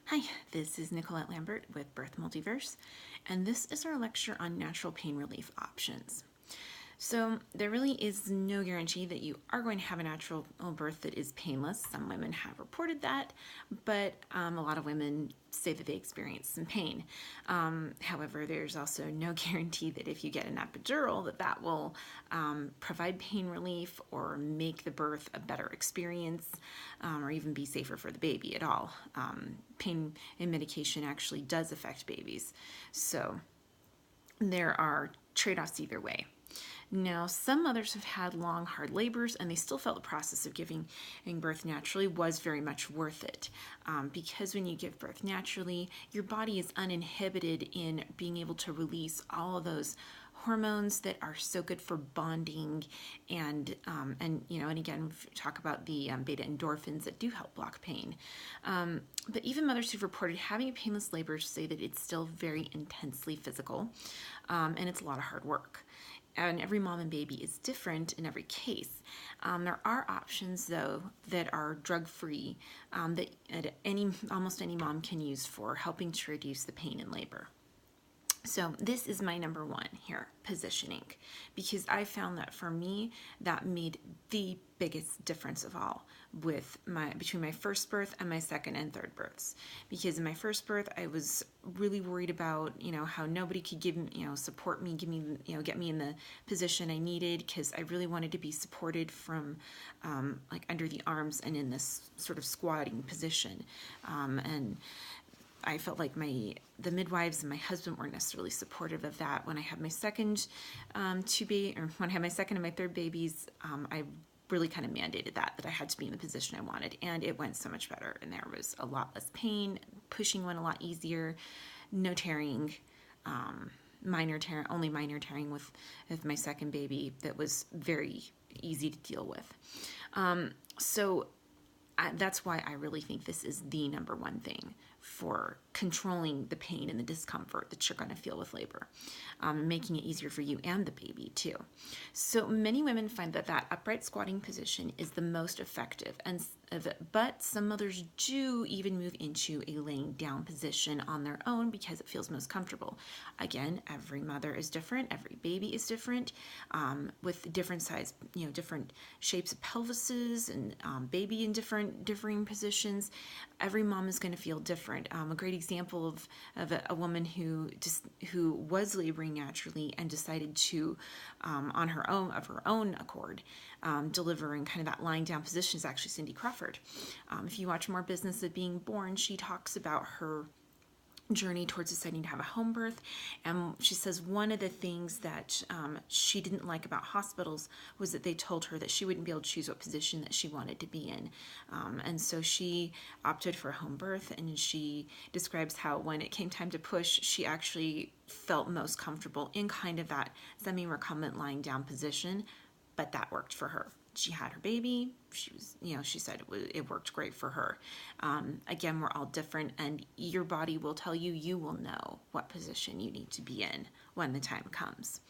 Hi, this is Nicolette Lambert with Birth Multiverse, and this is our lecture on natural pain relief options. So there really is no guarantee that you are going to have a natural birth that is painless. Some women have reported that, but a lot of women say that they experience some pain. However, there's also no guarantee that if you get an epidural that will provide pain relief or make the birth a better experience, or even be safer for the baby at all. Pain and medication actually does affect babies, so there are trade-offs either way. Now, some mothers have had long, hard labors and they still felt the process of giving birth naturally was very much worth it. Because when you give birth naturally, your body is uninhibited in being able to release all of those hormones that are so good for bonding and again, talk about the beta endorphins that do help block pain. But even mothers who've reported having a painless labor say that it's still very intensely physical, and it's a lot of hard work. And every mom and baby is different in every case. There are options, though, that are drug-free that almost any mom can use for helping to reduce the pain in labor. So this is my number one here, positioning, because I found that for me, that made the biggest difference of all between my first birth and my second and third births. Because in my first birth, I was really worried about, how nobody could support me, get me in the position I needed, because I really wanted to be supported from like under the arms and in this sort of squatting position. And I felt like the midwives and my husband weren't necessarily supportive of that. When I had my second when I had my second and my third babies, I really kind of mandated that I had to be in the position I wanted, and it went so much better. And there was a lot less pain, pushing went a lot easier, no tearing, only minor tearing with my second baby. That was very easy to deal with. That's why I really think this is the number one thing for controlling the pain and the discomfort that you're going to feel with labor, making it easier for you and the baby too. So many women find that upright squatting position is the most effective, but some mothers do even move into a laying down position on their own because it feels most comfortable. Again, every mother is different, every baby is different, with different size, different shapes of pelvises and baby in differing positions. Every mom is going to feel different. A great example of a woman who was laboring naturally and decided to, of her own accord, delivering kind of that lying down position is actually Cindy Crawford. If you watch More Business of Being Born, she talks about her journey towards deciding to have a home birth, and she says one of the things that she didn't like about hospitals was that they told her that she wouldn't be able to choose what position that she wanted to be in, and so she opted for a home birth. And she describes how when it came time to push, she actually felt most comfortable in kind of that semi-recumbent lying down position, but that worked for her. She had her baby. She said it worked great for her. Again, we're all different, and your body will tell you. You will know what position you need to be in when the time comes.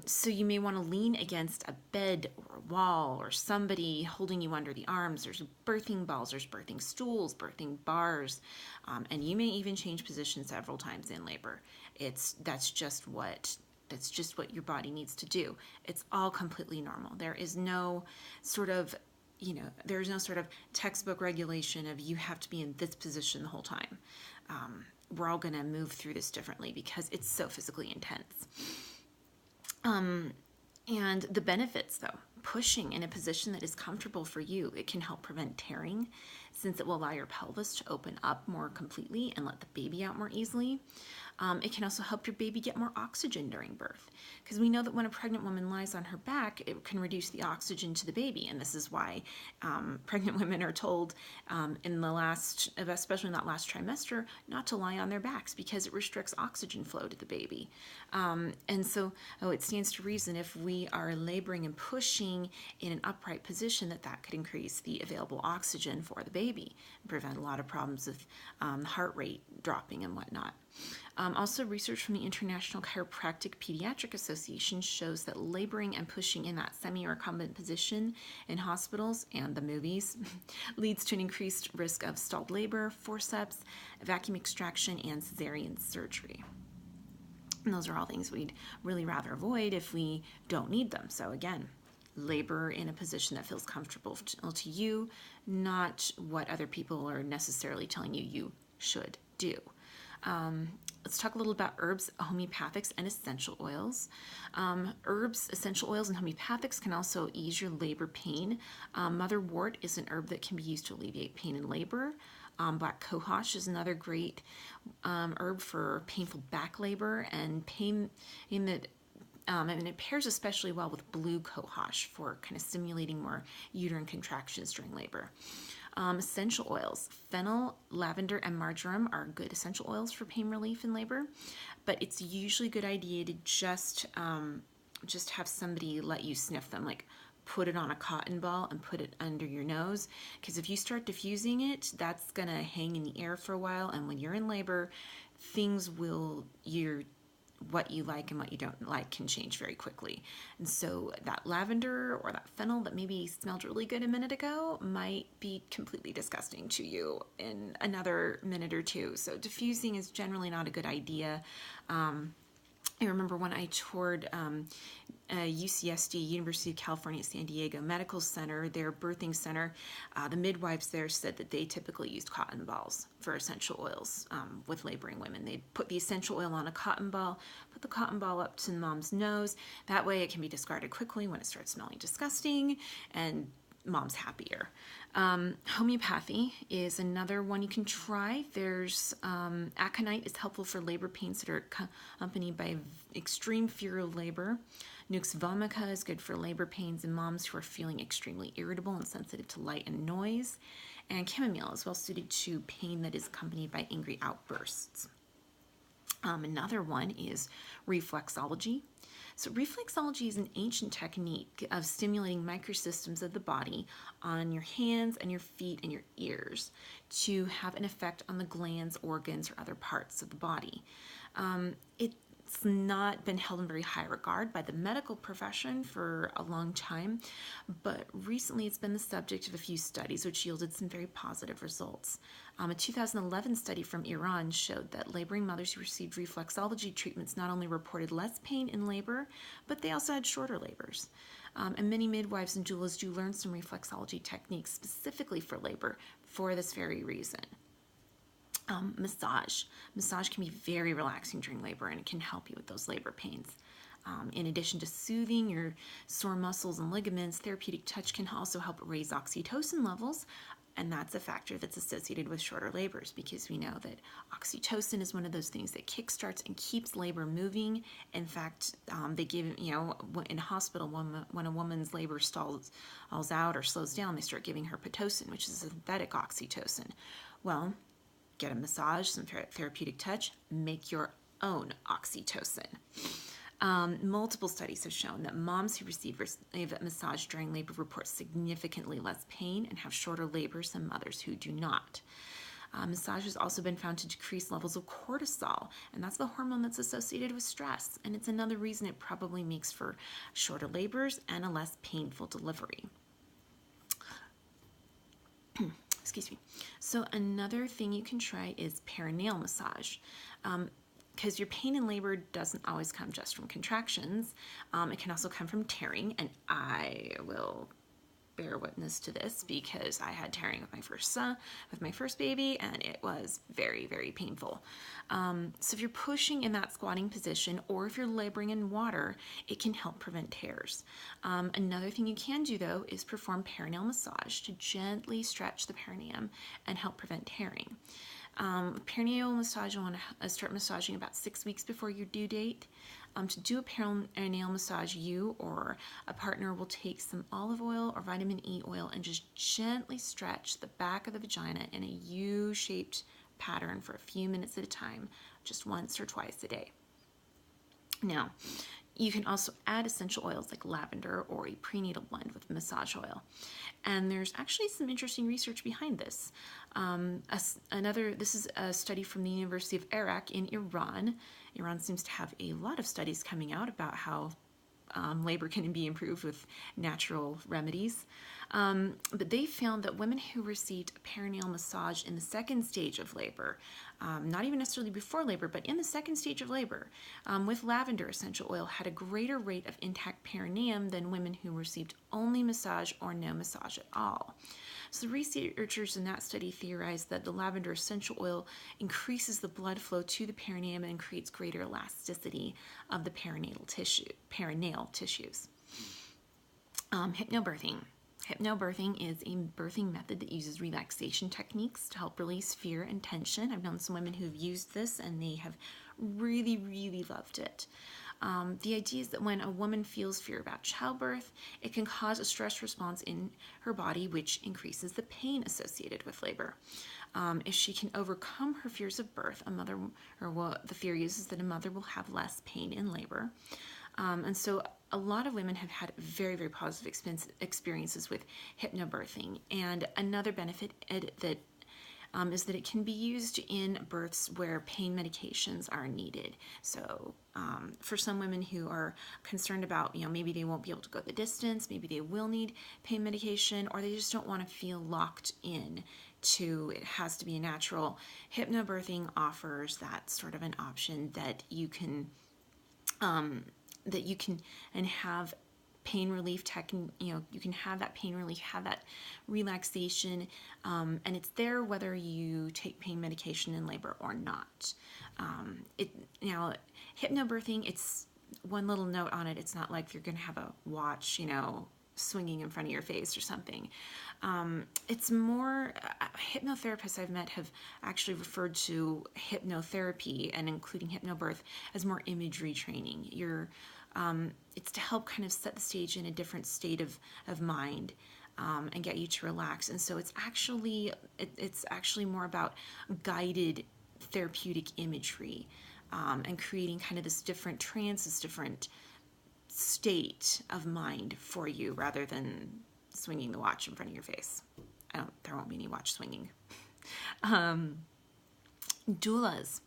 So you may want to lean against a bed or a wall or somebody holding you under the arms. There's birthing balls, there's birthing stools, birthing bars, and you may even change positions several times in labor. That's just what your body needs to do. It's all completely normal. There is no sort of textbook regulation of you have to be in this position the whole time. We're all going to move through this differently because it's so physically intense. And the benefits, though, pushing in a position that is comfortable for you, it can help prevent tearing, since it will allow your pelvis to open up more completely and let the baby out more easily. It can also help your baby get more oxygen during birth, because we know that when a pregnant woman lies on her back, it can reduce the oxygen to the baby, and this is why pregnant women are told especially in that last trimester, not to lie on their backs because it restricts oxygen flow to the baby. And so it stands to reason if we are laboring and pushing in an upright position that could increase the available oxygen for the baby and prevent a lot of problems with heart rate dropping and whatnot. Also, research from the International Chiropractic Pediatric Association shows that laboring and pushing in that semi-recumbent position in hospitals and the movies leads to an increased risk of stalled labor, forceps, vacuum extraction, and cesarean surgery. And those are all things we'd really rather avoid if we don't need them. So again, labor in a position that feels comfortable to you, not what other people are necessarily telling you you should do. Let's talk a little about herbs, homeopathics, and essential oils. Herbs, essential oils, and homeopathics can also ease your labor pain. Motherwort is an herb that can be used to alleviate pain in labor. Black cohosh is another great herb for painful back labor and pain in that. And it pairs especially well with blue cohosh for kind of stimulating more uterine contractions during labor. Essential oils, fennel, lavender, and marjoram are good essential oils for pain relief in labor, but it's usually a good idea to just have somebody let you sniff them, like put it on a cotton ball and put it under your nose, because if you start diffusing it, that's going to hang in the air for a while, and when you're in labor, what you like and what you don't like can change very quickly. And so that lavender or that fennel that maybe smelled really good a minute ago might be completely disgusting to you in another minute or two. So diffusing is generally not a good idea. I remember when I toured UCSD, University of California, San Diego Medical Center, their birthing center, the midwives there said that they typically used cotton balls for essential oils with laboring women. They'd put the essential oil on a cotton ball, put the cotton ball up to mom's nose. That way it can be discarded quickly when it starts smelling disgusting, and mom's happier. Homeopathy is another one you can try. There's aconite is helpful for labor pains that are accompanied by extreme fear of labor. Nux vomica is good for labor pains in moms who are feeling extremely irritable and sensitive to light and noise. And chamomile is well suited to pain that is accompanied by angry outbursts. Another one is reflexology. So reflexology is an ancient technique of stimulating microsystems of the body on your hands and your feet and your ears to have an effect on the glands, organs, or other parts of the body. It's not been held in very high regard by the medical profession for a long time, but recently it's been the subject of a few studies which yielded some very positive results. A 2011 study from Iran showed that laboring mothers who received reflexology treatments not only reported less pain in labor, but they also had shorter labors. And many midwives and doulas do learn some reflexology techniques specifically for labor for this very reason. Massage. Massage can be very relaxing during labor, and it can help you with those labor pains. In addition to soothing your sore muscles and ligaments, therapeutic touch can also help raise oxytocin levels, and that's a factor that's associated with shorter labors, because we know that oxytocin is one of those things that kickstarts and keeps labor moving. In fact, they give, in hospital, when a woman's labor stalls out or slows down, they start giving her Pitocin, which is synthetic oxytocin. Well, get a massage, some therapeutic touch, make your own oxytocin. Multiple studies have shown that moms who receive massage during labor report significantly less pain and have shorter labors than mothers who do not. Massage has also been found to decrease levels of cortisol, and that's the hormone that's associated with stress, and it's another reason it probably makes for shorter labors and a less painful delivery. Excuse me. So another thing you can try is perineal massage. Because your pain in labor doesn't always come just from contractions. It can also come from tearing, and I will bear witness to this because I had tearing with my first baby, and it was very, very painful. So if you're pushing in that squatting position, or if you're laboring in water, it can help prevent tears. Another thing you can do, though, is perform perineal massage to gently stretch the perineum and help prevent tearing. Perineal massage, you want to start massaging about 6 weeks before your due date. To do a perineal massage, you or a partner will take some olive oil or vitamin E oil and just gently stretch the back of the vagina in a U-shaped pattern for a few minutes at a time, just once or twice a day. Now, You can also add essential oils like lavender or a prenatal blend with massage oil. And there's actually some interesting research behind this. This is a study from the University of Iraq in Iran. Iran seems to have a lot of studies coming out about how labor can be improved with natural remedies. But they found that women who received a perineal massage in the second stage of labor, not even necessarily before labor, but in the second stage of labor, with lavender essential oil had a greater rate of intact perineum than women who received only massage or no massage at all. So the researchers in that study theorized that the lavender essential oil increases the blood flow to the perineum and creates greater elasticity of the perineal tissues. Hypnobirthing. Hypnobirthing is a birthing method that uses relaxation techniques to help release fear and tension. I've known some women who've used this and they have really, really loved it. The idea is that when a woman feels fear about childbirth, it can cause a stress response in her body, which increases the pain associated with labor. If she can overcome her fears of birth, the theory is that a mother will have less pain in labor. And so a lot of women have had very, very positive experiences with hypnobirthing. And another benefit is that it can be used in births where pain medications are needed. So for some women who are concerned about, maybe they won't be able to go the distance, maybe they will need pain medication, or they just don't want to feel locked in to it has to be a natural. Hypnobirthing offers that sort of an option that you can and have pain relief you can have that pain relief, have that relaxation, and it's there whether you take pain medication in labor or not. Hypnobirthing, it's one little note on it. It's not like you're going to have a watch, swinging in front of your face or something. It's more, hypnotherapists I've met have actually referred to hypnotherapy and including hypnobirth as more imagery training. It's to help kind of set the stage in a different state of mind and get you to relax. And so it's actually more about guided therapeutic imagery and creating kind of this different trance, this different state of mind for you rather than swinging the watch in front of your face. There won't be any watch swinging. Doulas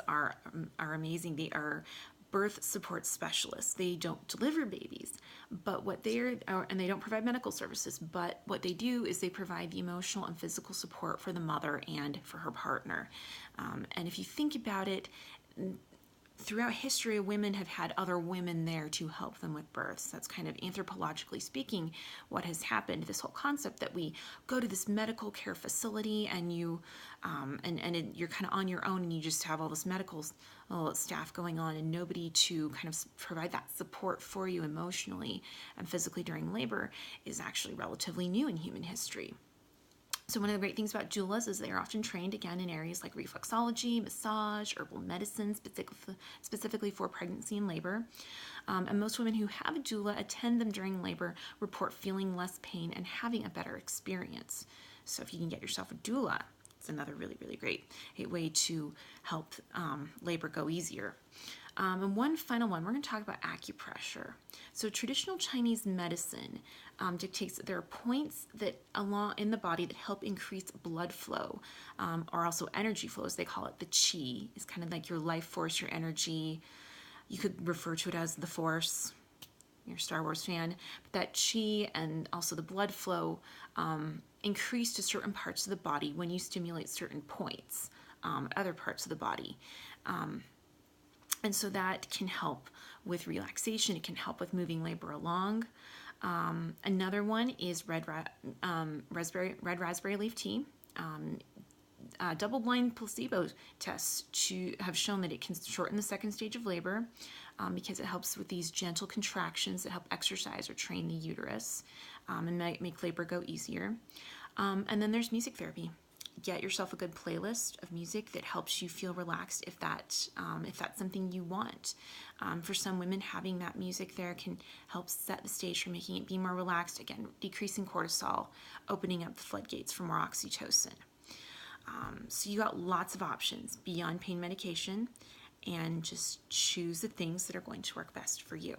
are amazing. They are birth support specialists. They don't deliver babies, but and they don't provide medical services, but what they do is they provide the emotional and physical support for the mother and for her partner. And if you think about it, throughout history, women have had other women there to help them with births. That's kind of anthropologically speaking what has happened. This whole concept that we go to this medical care facility and you're kind of on your own and you just have all this medical staff going on and nobody to kind of provide that support for you emotionally and physically during labor is actually relatively new in human history. So one of the great things about doulas is they are often trained, again, in areas like reflexology, massage, herbal medicine, specifically for pregnancy and labor. And most women who have a doula attend them during labor report feeling less pain and having a better experience. So if you can get yourself a doula, it's another really, really great way to help labor go easier. And one final one, we're going to talk about acupressure. So traditional Chinese medicine dictates that there are points that along in the body that help increase blood flow, or also energy flow, as they call it. The qi is kind of like your life force, your energy. You could refer to it as the force. You're a Star Wars fan. But that qi and also the blood flow increase to certain parts of the body when you stimulate certain points, other parts of the body. And so that can help with relaxation. It can help with moving labor along. Another one is red raspberry leaf tea. Double-blind placebo tests have shown that it can shorten the second stage of labor because it helps with these gentle contractions that help exercise or train the uterus and make labor go easier. And then there's music therapy. Get yourself a good playlist of music that helps you feel relaxed if that's something you want. For some women, having that music there can help set the stage for making it be more relaxed, again, decreasing cortisol, opening up the floodgates for more oxytocin. So you got lots of options beyond pain medication, and just choose the things that are going to work best for you.